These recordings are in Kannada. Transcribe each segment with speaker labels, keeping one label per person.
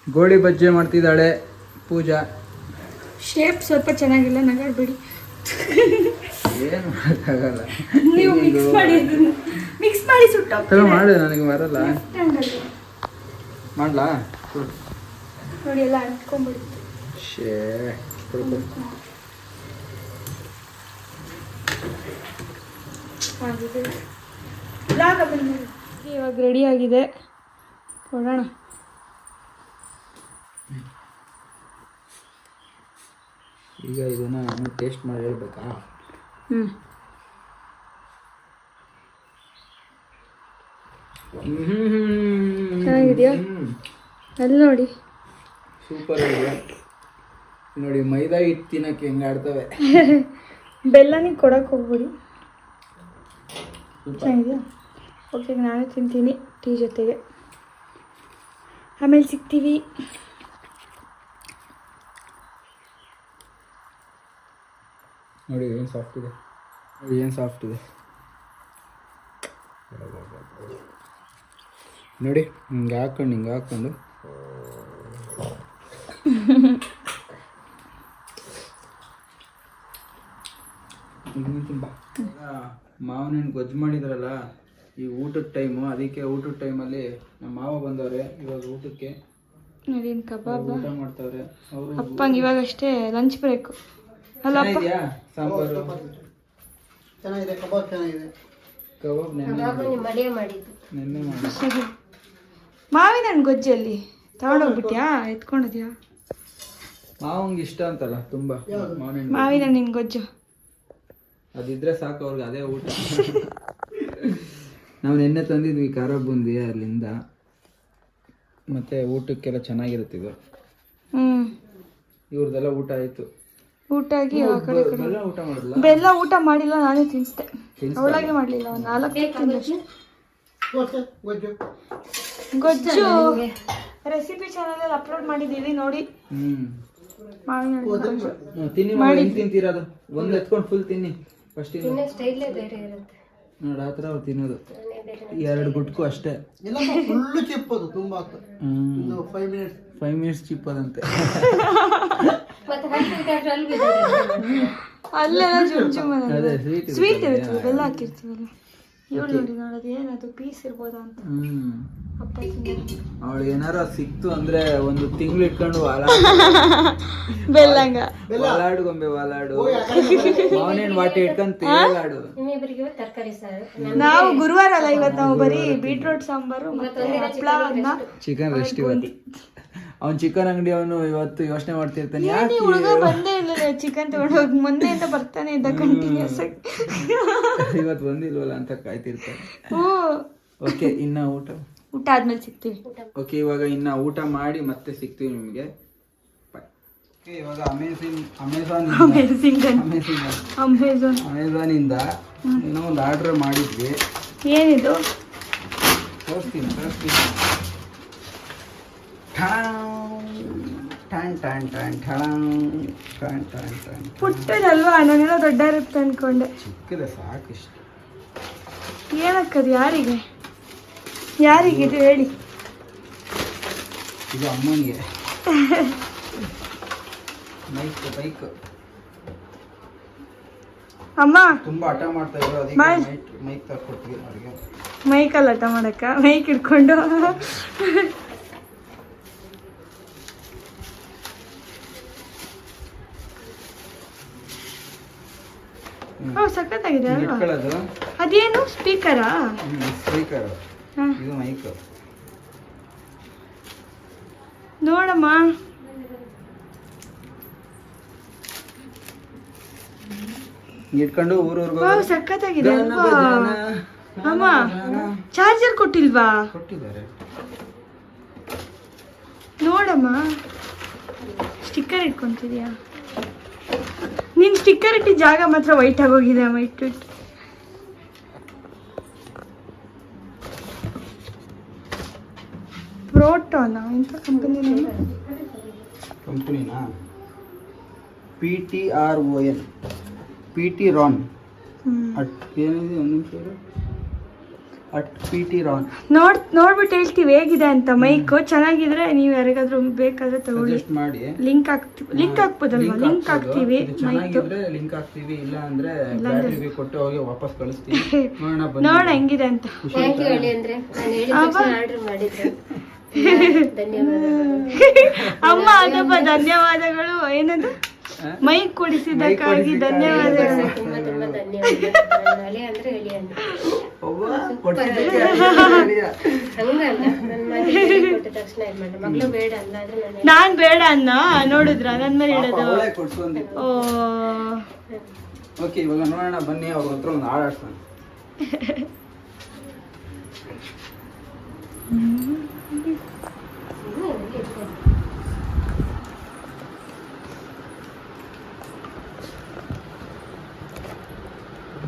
Speaker 1: ಗೋಳಿ ಬಜ್ಜಿ ಮಾಡ್ತಿದ್ದಾಳೆ ಪೂಜಾ.
Speaker 2: ಶೇಪ್ ಸ್ವಲ್ಪ ಚೆನ್ನಾಗಿಲ್ಲ, ನಗಾಡ್ಬೇಡಿ.
Speaker 1: ಏನು ಮಾಡೋಕ್ಕಾಗಲ್ಲ.
Speaker 2: ನೀವು ಮಿಕ್ಸ್ ಮಾಡಿ ಸುಟ್ಟು
Speaker 1: ಮಾಡು, ನನಗೆ ಬರಲ್ಲ. ಮಾಡ್ಲಾ?
Speaker 2: ನೋಡಿ ಎಲ್ಲ ಅಂಟ್ಕೊಂಡ್ಬಿಡುತ್ತೆ.
Speaker 1: ಶೇ
Speaker 2: ಇವಾಗ ರೆಡಿ ಆಗಿದೆ, ಕೊಡೋಣ.
Speaker 1: ಈಗ ಇದನ್ನ ಟೇಸ್ಟ್ ಮಾಡಿ ಹೇಳ್ಬೇಕಾ?
Speaker 2: ಚೆನ್ನಾಗಿದೆಯಾ? ಅಲ್ಲಿ ನೋಡಿ,
Speaker 1: ಸೂಪರ್ ಆಗಿದೆ ನೋಡಿ. ಮೈದಾ ಹಿಟ್ಟು ತಿನ್ನಕ್ಕೆ ಹೆಂಗೆ ಆಡ್ತವೆ.
Speaker 2: ಬೆಲ್ಲನಿಗೆ ಕೊಡಕ್ಕೆ ಹೋಗ್ಬಿಡಿ. ಚೆನ್ನಾಗಿದೆಯಾ? ಓಕೆ, ನಾನು ತಿಂತೀನಿ ಟೀ ಜೊತೆಗೆ. ಆಮೇಲೆ ಸಿಗ್ತೀವಿ.
Speaker 1: ನೋಡಿ ಏನು ಸಾಫ್ಟ್ ಇದೆ, ನೋಡಿ ಏನು ಸಾಫ್ಟ್ ಇದೆ ನೋಡಿ. ಹಿಂಗೆ ಹಾಕೊಂಡು ಮಾವನ ಹಣ್ಣು ಗೊಜ್ಜು ಮಾಡಿದ್ರಲ್ಲ, ಈ ಊಟದ ಟೈಮು, ಅದಕ್ಕೆ ಊಟದ ಟೈಮಲ್ಲಿ ನಮ್ಮ ಮಾವ ಬಂದವ್ರೆ ಇವಾಗ ಊಟಕ್ಕೆ.
Speaker 2: ಅದೇನು ಕಬಾಬ್
Speaker 1: ಊಟ ಮಾಡ್ತಾವ್ರೆ ಅವರು.
Speaker 2: ಅಪ್ಪಂಗೆ ಇವಾಗಷ್ಟೇ ಲಂಚ್ ಬ್ರೇಕು ಅಲ್ಲಪ್ಪ.
Speaker 1: ಸಾಂಬಾರು
Speaker 3: ಚೆನ್ನಾಗಿದೆ, ಕಬಾಬ್ ಚೆನ್ನಾಗಿದೆ.
Speaker 1: ಕಬಾಬ್ ನೆನ್ನೆ ಮಾಡಿ.
Speaker 2: ಮಾವಿನ ಹಣ್ಣು ಗೊಜ್ಜಲ್ಲಿ ತಗೊಂಡೋಗ್ಬಿಟ್ಯಾ? ಎತ್ಕೊಂಡಿದ್ಯಾ?
Speaker 1: ಮಾವಂಗೆ ಇಷ್ಟ ಅಂತಲ್ಲ ತುಂಬಾ
Speaker 2: ಮಾವಿನ ಹಣ್ಣಿನ ಗೊಜ್ಜು.
Speaker 1: ಅದಿದ್ರೆ ಸಾಕು ಅವ್ರಿಗೆ, ಅದೇ ಊಟ. ನಾವು ನೆನ್ನೆ ತಂದಿದ್ವಿ ಖಾರ ಬೂಂದಿ ಅಲ್ಲಿಂದ, ಮತ್ತೆ ಊಟಕ್ಕೆಲ್ಲ ಚೆನ್ನಾಗಿರುತ್ತೆ ಇದು. ಇವ್ರದೆಲ್ಲ ಊಟ ಆಯ್ತು.
Speaker 2: ಊಟ ಆಗಿ ಆ ಕಡೆ ಕಡೆ
Speaker 1: ಊಟ ಮಾಡಲ್ಲ.
Speaker 2: ಬೆಲ್ಲ ಊಟ ಮಾಡಿಲ್ಲ, ನಾನೇ ತಿನ್ನಿಸ್ದೆ. ಅವಳಾಗೆ ಮಾಡಲಿಲ್ಲ, ಒಂದು 4 ತಿಂದಷ್ಟೇ. ಗೊಜ್ಜು ರೆಸಿಪಿ ಚಾನಲಲ್ಲಿ ಅಪ್ಲೋಡ್ ಮಾಡಿದ್ದೀವಿ, ನೋಡಿ. ಮಾವಿನ ಹಣ್ಣು
Speaker 1: ತಿನ್ನಿ ಮಾಡಿ ತಿಂತೀರದು. ಒಂದು ಎತ್ಕೊಂಡು ಫುಲ್ ತಿನ್ನಿ ಫಸ್ಟ್. ನೋಡಿ ಆ ಥರ ಅವ್ರು ತಿನ್ನೋದು, 2 ಗುಟ್ಕು ಅಷ್ಟೇ.
Speaker 3: ಫುಲ್ಲು ಚಿಪ್ಪದು ತುಂಬ 5
Speaker 1: ಮಿನಿಟ್ಸ್ ಚಿಪ್ಪದಂತೆ.
Speaker 2: ಅಲ್ಲೆಲ್ಲ ಜುಮ್
Speaker 1: ಅದೇ
Speaker 2: ಸ್ವೀಟ್ ಇರುತ್ತೆ, ಬೆಲ್ಲ ಹಾಕಿರ್ತೀವಲ್ಲ. ಇವಳು ನೋಡಿ, ನೋಡೋದು ಏನದು ಪೀಸ್ ಇರ್ಬೋದಾ ಅಂತ. ಅಪ್ಪ
Speaker 1: ಅವಳು ಏನಾರ ಸಿಕ್ತು ಅಂದ್ರೆ ಒಂದು ತಿಂಗಳು ಇಟ್ಕೊಂಡು
Speaker 2: ಬೆಲ್ಲಂಗ
Speaker 1: ವಾಲಾಡು ಮಾವನೇನ್ ವಾಟಿ ಇಟ್ಕೊಂಡು ತೇಲಾಡು.
Speaker 2: ನಾವು ಗುರುವಾರ ಅಲ್ಲ ಇವತ್ತು, ನಾವು ಬರೀ ಬೀಟ್ರೋಟ್ ಸಾಂಬಾರು ಮತ್ತೆ ಹಪ್ಪಳ, ಅನ್ನ,
Speaker 1: ಚಿಕನ್ ರೆಸ್ಟ್ ಇವತ್ತು. ಅವ್ನು ಚಿಕನ್ ಅಂಗಡಿ ಅವನು ಇವತ್ತು ಯೋಚನೆ ಮಾಡ್ತಿರ್ತಾನೆ,
Speaker 2: ಹುಡುಗ ಬಂದೇ ಇಲ್ಲ ಚಿಕನ್ ತಗೊಂಡೋಗಿ. ಮೊನ್ನೆಯಿಂದ ಬರ್ತಾನೆ ಇದ್ದ ಕಂಟಿನ್ಯೂಸ್ ಆಗಿ.
Speaker 1: ಇವತ್ತು ಬಂದಿಲ್ವಲ್ಲ ಅಂತ ಕಾಯ್ತಿರ್ತಾನೆ. ಓಕೆ, ಇನ್ನ ಊಟ
Speaker 2: ಆದ್ಮೇಲೆ ಸಿಗ್ತೀವಿ.
Speaker 1: ಓಕೆ, ಇವಾಗ ಇನ್ನ ಊಟ ಮಾಡಿ ಮತ್ತೆ ಸಿಗ್ತೀವಿ ನಿಮಗೆ. ಇವಾಗ ಅಮೆಝಾನ್ ಇಂದ ಇನ್ನೂ ಒಂದು ಆರ್ಡರ್ ಮಾಡಿದ್ವಿ.
Speaker 2: ಏನಿದು?
Speaker 1: ತೋರಿಸ್ತೀನಿ.
Speaker 2: ಪುಟ್ಟದಲ್ವಾ? ನಾನೆಲ್ಲ ದೊಡ್ಡ ಇರುತ್ತೆ ಅನ್ಕೊಂಡೆ.
Speaker 1: ಚಿಕ್ಕದ ಸಾಕಿಷ್ಟು.
Speaker 2: ಏನಕ್ಕದು? ಯಾರಿಗೆ ಇದು ಹೇಳಿ?
Speaker 1: ಇದು ಅಮ್ಮನಿಗೆ. ಬೈಕ್
Speaker 2: ಅಮ್ಮ
Speaker 1: ತುಂಬಾ ಹಠ ಮಾಡ್ತಾ ಇದ್ರು, ಅದಕ್ಕೆ ಮೈಕ್ ತರ್ಕೊಡ್ತೀವಿ ಅವ್ರಿಗೆ.
Speaker 2: ಮೈಕಲ್ಲಿ ಹಠ ಮಾಡಕ್ಕ? ಮೈಕ್ ಇಟ್ಕೊಂಡು ಸಖತ್ತಾಗಿದೆ ಅಲ್ವಾ? ಅದೇನು ಸ್ಪೀಕರಾ?
Speaker 1: ಸ್ಪೀಕರ್, ಇದು ಮೈಕ್.
Speaker 2: ನೋಡಮ್ಮ,
Speaker 1: ಇಟ್ಕೊಂಡು ಊರೂರ್ಗು
Speaker 2: ಸಖತ್ತಾಗಿದೆ ಅಲ್ವಾ? ಅಮ್ಮ ಚಾರ್ಜರ್ ಕೊಟ್ಟಿಲ್ವಾ?
Speaker 1: ಕೊಟ್ಟಿದ್ದಾರೆ
Speaker 2: ನೋಡಮ್ಮ. ಸ್ಟಿಕ್ಕರ್ ಇಟ್ಕೊಂತಿದ್ಯಾ? ನಿನ್ ಸ್ಟಿಕ್ಕರ್ ಇಟ್ಟಿದ್ದ ಜಾಗ ಮಾತ್ರ ವೈಟ್ ಆಗೋಗಿದೆ ಅಮ್ಮ. ಇಟ್ಟು ಪ್ರೋಟೋನಾ? ಇಂಥ ಕಂಪನಿನಾ?
Speaker 1: PTRON. ಏನಿದೆ? ಒಂದು ನಿಮಿಷ. @PTRon
Speaker 2: ನೋಡ್ಬಿಟ್ಟು ಹೇಳ್ತೀವಿ ಹೇಗಿದೆ ಅಂತ. ಮೈಕ್ ಚೆನ್ನಾಗಿದ್ರೆ ನೀವು ಯಾರಿಗಾದ್ರೂ ಬೇಕಾದ್ರೆ ತಗೊಳ್ಳಿ.
Speaker 1: ಸಜೆಸ್ಟ್ ಮಾಡಿ.
Speaker 2: ಲಿಂಕ್ ಹಾಕ್ಬೋದಲ್ವಾ? ಲಿಂಕ್ ಹಾಕ್ತೀವಿ.
Speaker 1: ಚೆನ್ನಾಗಿದ್ರೆ ಲಿಂಕ್ ಹಾಕ್ತೀವಿ, ಇಲ್ಲ ಅಂದ್ರೆ ಬ್ಯಾಟರಿ ಕೊಟ್ಟು ಹೋಗಿ ವಾಪಸ್ ಕಳಿಸ್ತೀವಿ.
Speaker 2: ನೋಡ ಹೆಂಗಿದೆ ಅಂತ. ಅಮ್ಮ ಅದಪ್ಪ ಧನ್ಯವಾದಗಳು. ಏನದು ಮೈಕ್ ಕೊಡಿಸಿದ್ದಕ್ಕಾಗಿ ಧನ್ಯವಾದಗಳು. ನಾನ್ ಬೇಡ ಅನ್ನ ನೋಡಿದ್ರ ನನ್ ಮೇಲೆ ಇಡೋದು.
Speaker 1: ಓಕೆ, ಇವಾಗ ನೋಡೋಣ ಬನ್ನಿ, ಅವ್ರ ಹತ್ರ ಒಂದು ಹಾಡು ಆಡ್ಸೋಣ.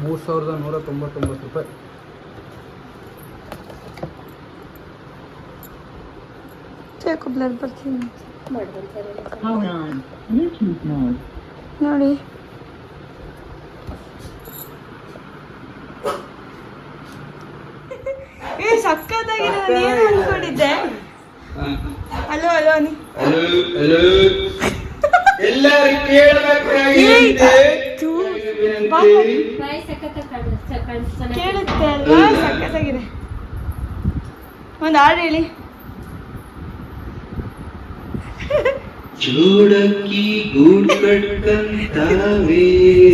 Speaker 1: ₹3,199.
Speaker 2: ಬ್ಲರ್ ಬರ್ತೀನಿ ನೋಡಿ. ಸಕ್ಕತ್ತಾಗಿದೆ. ಏನು ಅನ್ಕೊಂಡಿದ್ದೆ? ಹಲೋ ಹಲೋ ಕೇಳುತ್ತೆ ಅಲ್ವಾ? ಸಕ್ಕತ್ತಾಗಿದೆ. ಒಂದು ಹಾಡು ಹೇಳಿ.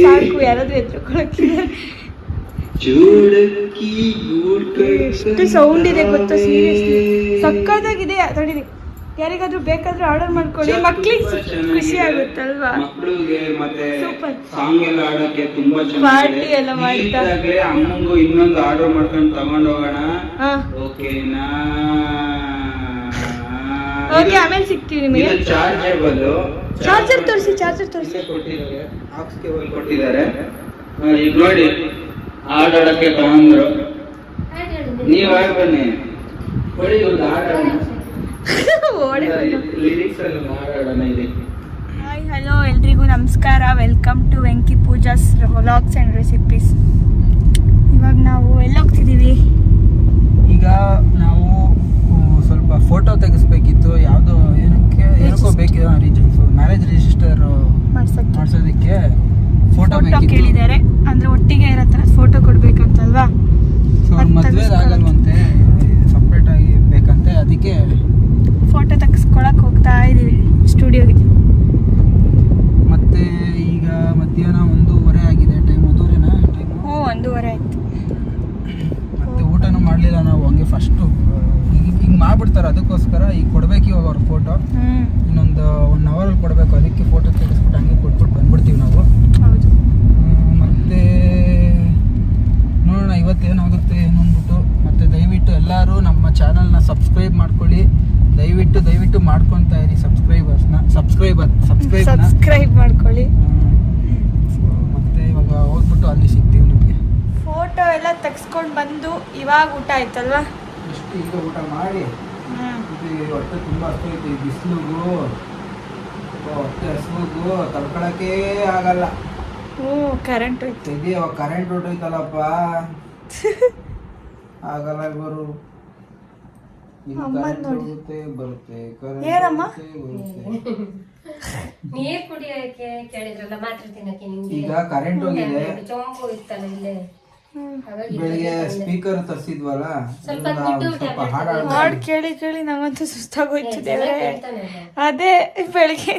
Speaker 2: ಸಾಕು, ಯಾರಾದ್ರೂ ಎತ್ಕೊಳಕ್ಕಿದೆ. ಎಷ್ಟು ಸೌಂಡ್ ಇದೆ ಗೊತ್ತಾ? ಸೀರಿಯಸ್ಲಿ ಸಕ್ಕತ್ತಾಗಿದೆ. ತಡೀರಿ, ಯಾರಿಗಾದ್ರೂ ಬೇಕಾದ್ರೂ ಆರ್ಡರ್ ಮಾಡ್ಕೊಳ್ಳಿ. ಮಕ್ಳಿಗೆ ಖುಷಿ ಆಗುತ್ತಲ್ವಾ? ಸೂಪರ್. ಪಾರ್ಟಿ ಎಲ್ಲ ಮಾಡ್ತಾ
Speaker 1: ಅಮ್ಮಂಗೂ ಇನ್ನೊಂದು ಆರ್ಡರ್ ಮಾಡ್ಕೊಂಡು ತಗೊಂಡು ಹೋಗೋಣ.
Speaker 2: ಓಕೆ, ಆಮೇಲೆ ಸಿಗ್ತೀವಿ ನಿಮಗೆ. ಚಾರ್ಜರ್ ತೋರಿಸಿ.
Speaker 1: ಕೊಟ್ಟಿದ್ದಾರೆ ಈಗ ನೋಡಿ. ಆಡೋಡಕ್ಕೆ ತಗೊಂಡ್ರು. ನೀವು ಆಡ್ ಬನ್ನಿ.
Speaker 2: ಹಾಯ್ ಹಲೋ ಎಲ್ರಿಗೂ ನಮಸ್ಕಾರ. Welcome to Venki Pooja's vlogs and recipes. ಇವಾಗ ನಾವು ಎಲ್ಲೋಗ್ತಿದ್ದೀವಿ?
Speaker 1: ಈಗ ನಾವು ಸ್ವಲ್ಪ ಫೋಟೋ ತೆಗಿಸ್ಬೇಕಿತ್ತು. ಯಾವುದೋ ಏನಕ್ಕೋ ಬೇಕಿದೆ. ಮ್ಯಾರೇಜ್ ರಿಜಿಸ್ಟರ್ ಮಾಡ್ಸೋದಕ್ಕೆ ಫೋಟೋ
Speaker 2: ಕೇಳಿದ್ದಾರೆ. ಅಂದ್ರೆ ಒಟ್ಟಿಗೆ ಇರೋ ಥರ ಫೋಟೋ ಕೊಡ್ಬೇಕಂತಲ್ವಾ?
Speaker 1: ಮದುವೆ ಆಗಲ್ವಂತೆ, ಸಪ್ರೇಟ್ ಆಗಿ ಬೇಕಂತೆ. ಅದಕ್ಕೆ
Speaker 2: ಫೋಟೋ ತೆಗೆಸ್ಕೊಳಕ್ ಹೋಗ್ತಾ ಇದೀವಿ ಸ್ಟುಡಿಯೋಗೆ.
Speaker 1: ಮತ್ತೆ ಈಗ ಮಧ್ಯಾಹ್ನ 1:30 ಆಗಿದೆ. ಟೈಮ್
Speaker 2: 1:30 ಆಯ್ತು.
Speaker 1: ಮತ್ತೆ ಊಟನೂ ಮಾಡಲಿಲ್ಲ ನಾವು. ಹಂಗೆ ಫಸ್ಟು ಹಿಂಗೆ ಮಾಡ್ಬಿಡ್ತಾರೆ. ಅದಕ್ಕೋಸ್ಕರ ಈಗ ಕೊಡ್ಬೇಕು ಇವಾಗ ಅವ್ರ ಫೋಟೋ. ಇನ್ನೊಂದು 1 ಅವರಲ್ಲಿ ಕೊಡಬೇಕು. ಅದಕ್ಕೆ ಫೋಟೋ ತೆಗೆಸ್ಬಿಟ್ಟು ಹಂಗೆ ಕೊಟ್ಬಿಟ್ಟು ಬಂದ್ಬಿಡ್ತೀವಿ ನಾವು.
Speaker 2: ಹೌದು.
Speaker 1: ಮತ್ತೆ ನೋಡೋಣ ಇವತ್ತೇನಾಗುತ್ತೆ ಏನಂದ್ಬಿಟ್ಟು. ಮತ್ತೆ ದಯವಿಟ್ಟು ಎಲ್ಲರೂ ನಮ್ಮ ಚಾನಲ್ನ ಸಬ್ಸ್ಕ್ರೈಬ್ ಮಾಡ್ಕೊಳ್ಳಿ. ದಯವಿಟ್ಟು ಮಾಡ್ಕೊತಾ ಇರಿ. ಸಬ್ಸ್ಕ್ರೈಬ್ ಮಾಡ್ಕೊಳ್ಳಿ. ಮತ್ತೆ ಇವಾಗ ಹೋಗ್ಬಿಟ್ಟು ಅಲ್ಲಿ ಸಿಗ್ತೀವಿ ನಿಮಗೆ.
Speaker 2: ಫೋಟೋ ಎಲ್ಲ ತೆಗ್ಸ್ಕೊಂಡು ಬಂದು ಇವಾಗ ಊಟ ಆಯ್ತಲ್ವಾ?
Speaker 1: ಇಷ್ಟು ಈಗ ಊಟ ಮಾಡಿ ಹೊಟ್ಟೆ ತುಂಬ ಹಸ್ತೈತಿ. ಬಿಸಿಲಿಗೂ ಹೊಟ್ಟೆ ಹಸುವಿಗೂ ತಡ್ಕೊಳಕ್ಕೆ ಆಗಲ್ಲ.
Speaker 2: ಕರೆಂಟ್ ಹೋಯ್ತು.
Speaker 1: ಅವಾಗ ಕರೆಂಟ್ ಹೊಟ್ಟೋಯ್ತಲ್ಲಪ್ಪ. ಆಗಲ್ಲ ಬರು. ಬರುತ್ತೆ
Speaker 2: ಏನಮ್ಮ?
Speaker 4: ನೀರ್ ಕುಡಿಯೋಕೆ ಕೇಳಿದ್ರಲ್ಲ, ಮಾತ್ರ ತಿನ್ನಕ್ಕೆ
Speaker 1: ಈಗ ಕರೆಂಟ್ ಹೋಗಿದೆ. ಬೆಳಿಗ್ಗೆ ಸ್ಪೀಕರ್ ತರಿಸಿದ್ವಲ್ಲ, ಸ್ವಲ್ಪ
Speaker 2: ಹಾಡು ಕೇಳಿ ನಂಗಂತೂ ಸುಸ್ತಾಗೋಯ್ತು ದೇವ್ರೆ. ಅದೇ ಬೆಳಿಗ್ಗೆ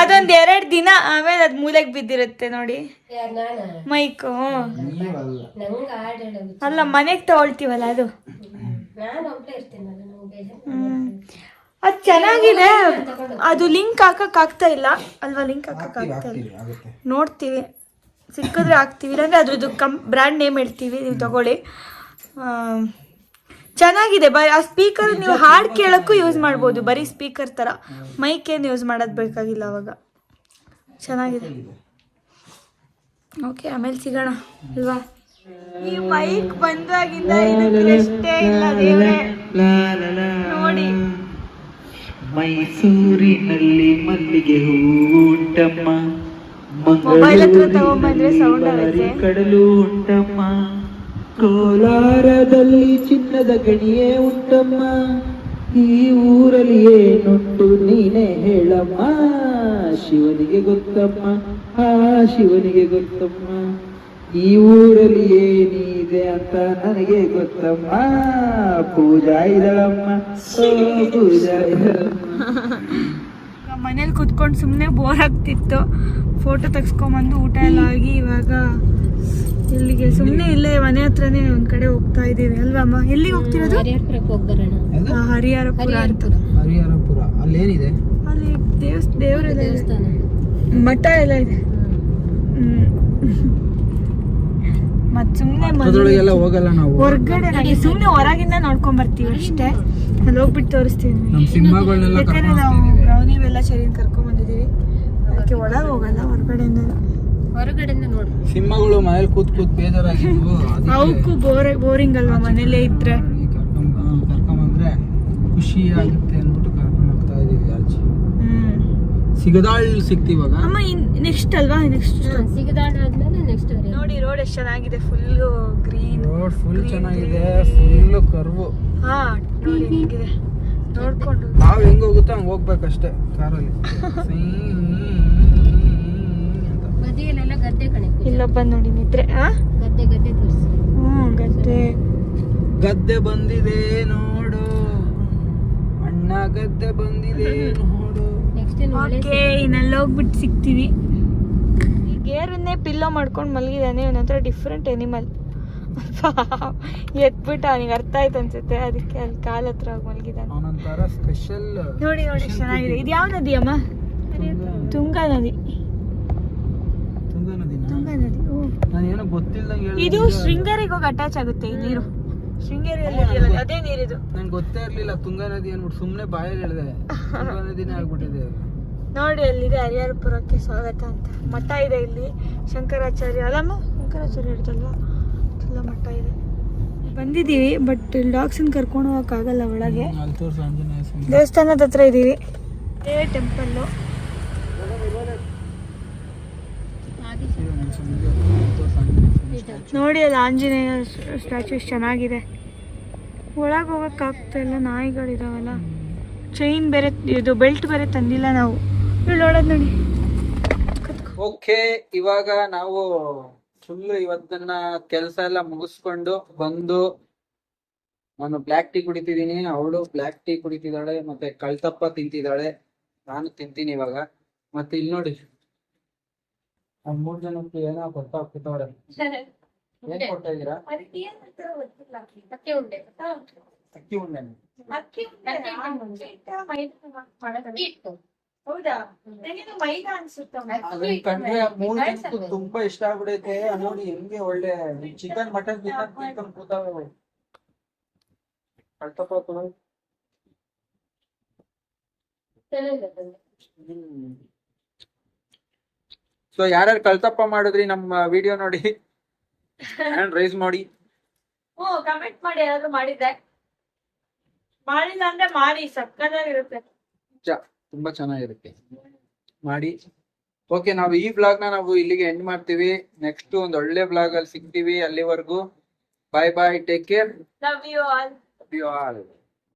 Speaker 2: ಅದೊಂದ್ 2 ದಿನ ಆಮೇಲೆ ಅದ್ ಮೂಲೆಗೆ ಬಿದ್ದಿರುತ್ತೆ ನೋಡಿ ಮೈಕು. ಅಲ್ಲ, ಮನೆಗ್ ತಗೊಳ್ತೀವಲ್ಲ ಅದು. ಅದ್ ಚೆನ್ನಾಗಿದೆ. ಅದು ಲಿಂಕ್ ಹಾಕಕ್ ಆಗ್ತಾ ಇಲ್ಲ ಅಲ್ವಾ? ಲಿಂಕ್ ಹಾಕಕ್ ಆಗ್ತಾ ಇಲ್ಲ. ನೋಡ್ತೀವಿ, ಸಿಕ್ಕಿದ್ರೆ ಹಾಕ್ತೀವಿ. ಇಲ್ಲಾಂದ್ರೆ ಅದ್ರದ್ದು ಬ್ರ್ಯಾಂಡ್ ನೇಮ್ ಹೇಳ್ತೀವಿ, ನೀವು ತಗೊಳ್ಳಿ. ಚೆನ್ನಾಗಿದೆ. ಆ ಸ್ಪೀಕರ್ ನೀವು ಹಾಡು ಕೇಳೋಕ್ಕೂ ಯೂಸ್ ಮಾಡ್ಬೋದು. ಬರೀ ಸ್ಪೀಕರ್ ಥರ ಮೈಕ್ ಏನು ಯೂಸ್ ಮಾಡೋದು ಬೇಕಾಗಿಲ್ಲ ಅವಾಗ. ಚೆನ್ನಾಗಿದೆ. ಓಕೆ, ಆಮೇಲೆ ಸಿಗೋಣ ಅಲ್ವಾ? ಈ ಮೈಕ್ ಬಂದಾಗಿಂದ ಇದಕ್ಕೆ ಇಲ್ಲ ದೇವ್ರೆ. ನೋಡಿ,
Speaker 5: ಮೈಸೂರಿನಲ್ಲಿ ಮಲ್ಲಿಗೆ ಹೂವು ಉಂಟಮ್ಮ,
Speaker 2: ಮೊಬೈಲ್ ಹತ್ರ ತಗೊಂಡ್ಬಂದ್ರೆ ಸೌಂಡ್ ಆಗುತ್ತೆ.
Speaker 5: ಕಡಲು ಉಂಟಮ್ಮ, ಕೋಲಾರದಲ್ಲಿ ಚಿನ್ನದ ಗಣಿಯೇ ಉಂಟಮ್ಮ, ಈ ಊರಲ್ಲಿ ಏನುಂಟು ನೀನೇ ಹೇಳಮ್ಮ. ಶಿವನಿಗೆ ಗೊತ್ತಮ್ಮ, ಆ ಶಿವನಿಗೆ ಗೊತ್ತಮ್ಮ, ಈ ಊರಲ್ಲಿ ಏನಿದೆ ಅಂತ ನನಗೆ ಗೊತ್ತಮ್ಮ. ಪೂಜಾ ಇದ್ದಳಮ್ಮ, ಓ ಪೂಜಾ ಇದ್ದಳಮ್ಮ.
Speaker 2: ಮನೇಲಿ ಕುತ್ಕೊಂಡು ಸುಮ್ಮನೆ ಬೋರ್ ಆಗ್ತಿತ್ತು, ಫೋಟೋ ತೆಗ್ಸ್ಕೊಂಬಂದು ಊಟ ಎಲ್ಲ ಆಗಿ ಇವಾಗ ಇಲ್ಲಿಗೆ ಸುಮ್ಮನೆ ಇಲ್ಲೇ ಮನೆ ಹತ್ರನೇ ಒಂದ್ ಕಡೆ ಹೋಗ್ತಾ ಇದೀವಿ ಅಲ್ವಾ ಅಮ್ಮ? ಎಲ್ಲಿಗೆ ಹೋಗ್ತಿರೋದು?
Speaker 4: ಹರಿಹರಪುರಕ್ಕೆ ಹೋಗಿ ಬರೋಣ.
Speaker 2: ಹರಿಹರಪುರ ಅಂತ.
Speaker 1: ಹರಿಹರಪುರ ಅಲ್ಲೇನಿದೆ?
Speaker 2: ಅಲ್ಲಿ ದೇವರೆಲ್ಲ ಇದೆ,
Speaker 4: ದೇವಸ್ಥಾನ,
Speaker 2: ಮಠ ಎಲ್ಲ ಇದೆ. ಮತ್ ಸುಮ್ನೆ
Speaker 1: ಅದ್ರೊಳಗೆಲ್ಲ ಹೋಗಲ್ಲ ನಾವು.
Speaker 2: ಹೊರಗಡೆ ಸುಮ್ನೆ ಹೊರಗಿಂದ ನೋಡ್ಕೊಂಡ್ ಬರ್ತೀವಿ ಅಷ್ಟೇ. ಅಲ್ಲಿ ಹೋಗ್ಬಿಟ್ಟು ತೋರಿಸ್ತೀವಿ
Speaker 1: ನಮ್ ಸಿನಿಮಾಗಳನ್ನೆಲ್ಲ
Speaker 2: ಯಾಕಂದ್ರೆ ನಾವು ಬ್ರೌನಿವೆಲ್ಲ ಚರಿನ್ ಕರ್ಕೊಂಡ್ ಬಂದಿದೀವಿ, ಅದಕ್ಕೆ ಒಳಗೆ ಹೋಗಲ್ಲ, ಹೊರಗಡೆಯಿಂದ
Speaker 4: ನೋಡಿ.
Speaker 1: ಸಿನಿಮಾಗಳು ಮನೇಲಿ ಕೂತ್ ಬೇಜಾರಾಗಿದ್ವು,
Speaker 2: ಅವಕ್ಕೂ ಬೋರಿಂಗ್ ಅಲ್ವಾ ಮನೇಲೇ ಇದ್ರೆ.
Speaker 1: ಕರ್ಕೊಂಬಂದ್ರೆ ಖುಷಿ ಆಗುತ್ತೆ ಅಂದ್ಬಿಟ್ಟು ಕರ್ಕೊಂಡ್ ಹೋಗ್ತಾ ಇದೀವಿ ಆಚೆ. ಸಿಗದಾಳ್ ಸಿಗ್ತಿವಾಗ
Speaker 2: ಅಮ್ಮ ನೆಕ್ಸ್ಟ್ ಅಲ್ವಾ? ನೆಕ್ಸ್ಟ್
Speaker 4: ಸಿಗದಾಡಾದ್ಮೇಲೆ ನೆಕ್ಸ್ಟ್
Speaker 2: ನೋಡಿ ರೋಡ್ ಎಷ್ಟು ಚೆನ್ನಾಗಿದೆ, ಫುಲ್ ಗ್ರೀನ್.
Speaker 1: ರೋಡ್ ಫುಲ್ ಚೆನ್ನಾಗಿದೆ, ಫುಲ್ ಕರ್ವು.
Speaker 2: ಹಾ ನೋಡಿ ಹೆಂಗಿದೆ ನೋಡ್ಕೊಂಡು.
Speaker 1: ನಾವ್ ಹೆಂಗ್ ಹೋಗುತ್ತೋ ಹಂಗ್ ಹೋಗ್ಬೇಕಷ್ಟೇ ಕಾರಲ್ಲಿ.
Speaker 4: ಬದಿಯಲ್ಲೆಲ್ಲ ಗದ್ದೆ ಕಣೆ.
Speaker 2: ಇಲ್ಲೊಬ್ಬ ನೋಡಿ ನಿದ್ರೆ.
Speaker 4: ಗದ್ದೆ ತೋರಿಸಿ.
Speaker 2: ಗದ್ದೆ
Speaker 1: ಬಂದಿದೆ ನೋಡು ಅಣ್ಣ, ಗದ್ದೆ ಬಂದಿದೆ ನೋಡು.
Speaker 4: ನೆಕ್ಸ್ಟ್
Speaker 2: ಓಕೆ, ಇನ್ನೆಲ್ಲ ಹೋಗ್ಬಿಟ್ಟು ಸಿಗ್ತೀವಿ. ಈ ಗೇರನ್ನೇ ಪಿಲ್ಲೋ ಮಾಡ್ಕೊಂಡು ಮಲಗಿದಾನೆ, ಇವನಂತರ ಡಿಫ್ರೆಂಟ್ ಎನಿಮಲ್. ಎತ್ಬಿಟ್ಟು ಅವನಿಗೆ ಅರ್ಥ ಆಯ್ತು ಅನ್ಸುತ್ತೆ, ಅದಕ್ಕೆ ಅಲ್ಲಿ ಕಾಲ ಹತ್ರ ಹೋಗಿ ಮಲಗಿದಾನೆ.
Speaker 1: ಅವನೊಂಥರ ಸ್ಪೆಷಲ್.
Speaker 2: ನೋಡಿ ಚೆನ್ನಾಗಿದೆ. ಇದು ಯಾವ ನದಿ ಅಮ್ಮ? ತುಂಗಾ ನದಿ. ತುಂಗಾ ನದಿ.
Speaker 1: ನಾನು ಏನೋ ಗೊತ್ತಿಲ್ದಂಗೆ
Speaker 2: ಇದು ಶೃಂಗೇರಿಗೆ ಹೋಗಿ ಅಟ್ಯಾಚ್ ಆಗುತ್ತೆ ಈ ನೀರು. ಶೃಂಗೇರಿಯಲ್ಲಿ ಇದೆಯಲ್ಲ, ಅದೇ ನೀರಿದು.
Speaker 1: ನಂಗೆ ಗೊತ್ತೇ ಇರ್ಲಿಲ್ಲ ತುಂಗಾ ನದಿ ಅನ್ಬಿಟ್ಟು ಸುಮ್ನೆ ಬಾಯಲ್ಲಿ ಹೇಳಿದೆ. ತುಂಗಾ ನದಿನೇ ಆಗ್ಬಿಟ್ಟಿದೆ.
Speaker 2: ನೋಡಿ ಅಲ್ಲಿದೆ ಹರಿಹರಪುರಕ್ಕೆ ಸ್ವಾಗತ ಅಂತ ಮಠ ಇದೆ ಇಲ್ಲಿ. ಶಂಕರಾಚಾರ್ಯ ಅಲ್ಲಮ್ಮ, ಶಂಕರಾಚಾರ್ಯ ಇರ್ತಲ್ವಾ, ಎಲ್ಲ ಮಠ ಇದೆ. ಬಂದಿದ್ದೀವಿ, ಬಟ್ ಡಾಗ್ಸನ್ನ ಕರ್ಕೊಂಡು ಹೋಗೋಕ್ಕಾಗಲ್ಲ ಒಳಗೆ.
Speaker 1: ಅಲ್ಲಿ ತೋರ್ಸು ಆಂಜನೇಯ ಸ್ವಾಮಿ
Speaker 2: ದೇವಸ್ಥಾನದ ಹತ್ರ ಇದ್ದೀವಿ. ಇದೇ ಟೆಂಪಲ್ಲು. ನೋಡಿ ಅಲ್ಲಿ ಆಂಜನೇಯ ಸ್ಟ್ಯಾಚು ಎಷ್ಟು ಚೆನ್ನಾಗಿದೆ. ಒಳಗೆ ಹೋಗೋಕ್ಕಾಗ್ತಾ ಇಲ್ಲ, ನಾಯಿಗಳಿದಾವಲ್ಲ. ಚೈನ್ ಬೇರೆ, ಇದು ಬೆಲ್ಟ್ ಬೇರೆ ತಂದಿಲ್ಲ ನಾವು. ನೋಡೋದು ನೋಡಿ.
Speaker 1: ಓಕೆ, ಇವಾಗ ನಾವು ಫುಲ್ ಇವತ್ತನ್ನ ಕೆಲಸ ಎಲ್ಲ ಮುಗಿಸ್ಕೊಂಡು ಬಂದು, ನಾನು ಬ್ಲ್ಯಾಕ್ ಟೀ ಕುಡಿತಿದ್ದೀನಿ, ಅವಳು ಬ್ಲ್ಯಾಕ್ ಟೀ ಕುಡಿತಿದ್ದಾಳೆ, ಮತ್ತೆ ಕಳ್ತಪ್ಪ ತಿಂತಿದ್ದಾಳೆ, ನಾನು ತಿಂತೀನಿ ಇವಾಗ. ಮತ್ತೆ ಇಲ್ಲಿ ನೋಡಿ, ಆ 3 ಜನಕ್ಕೆ ಏನೋ ಗೊತ್ತಾಗ್ತಿತ್ತವ್ರೆ. ಏನ್ ಕೊಡ್ತಾ ಇದೀರಾ?
Speaker 4: ಅಕ್ಕಿ ಉಂಡೆ.
Speaker 1: ಅಕ್ಕಿ ಉಂಡೆ.
Speaker 2: ಹೌದಾ? ನನಗೆ ಮೈದಾ ಅನ್ಸುತ್ತೆ.
Speaker 1: ಅದನ್ನ ಕಂಡ್ರೆ 3 ಜನಕ್ಕೂ ತುಂಬಾ ಇಷ್ಟ ಆಗ್ಬಿಡೈತೆ. ನೋಡಿ ಹೆಂಗೆ ಒಳ್ಳೆ ಚಿಕನ್ ಮಟನ್ ತಿಂಕೊಂಡು ಕೂತಾವೆ. ಕಳ್ತಪ್ಪ ಕೊಡು. ಸೊ ಯಾರ್ಯಾರು ಕಳ್ತಪ್ಪ ಮಾಡಿದ್ರಿ ನಮ್ಮ ವಿಡಿಯೋ ನೋಡಿ ಹ್ಯಾಂಡ್ ರೈಸ್ ಮಾಡಿ.
Speaker 2: ಕಮೆಂಟ್ ಮಾಡಿ, ಯಾರಾದ್ರೂ ಮಾಡಿದ್ರೆ. ಮಾಡಿಲ್ಲ ಅಂದ್ರೆ ಮಾಡಿ, ಸಕ್ಕತ್ತಾಗಿರುತ್ತೆ.
Speaker 1: ತುಂಬಾ ಚೆನ್ನಾಗಿರುತ್ತೆ, ಮಾಡಿ. ಓಕೆ, ನಾವು ಈ ಬ್ಲಾಗ್ ನಾವು ಇಲ್ಲಿಗೆ ಎಂಡ್ ಮಾಡ್ತೀವಿ. ನೆಕ್ಸ್ಟ್ ಒಂದು ಒಳ್ಳೆ ಬ್ಲಾಗ್ ಅಲ್ಲಿ ಸಿಗ್ತೀವಿ. ಅಲ್ಲಿವರೆಗೂ bye bye, take care,
Speaker 2: love you all.
Speaker 1: Love you all.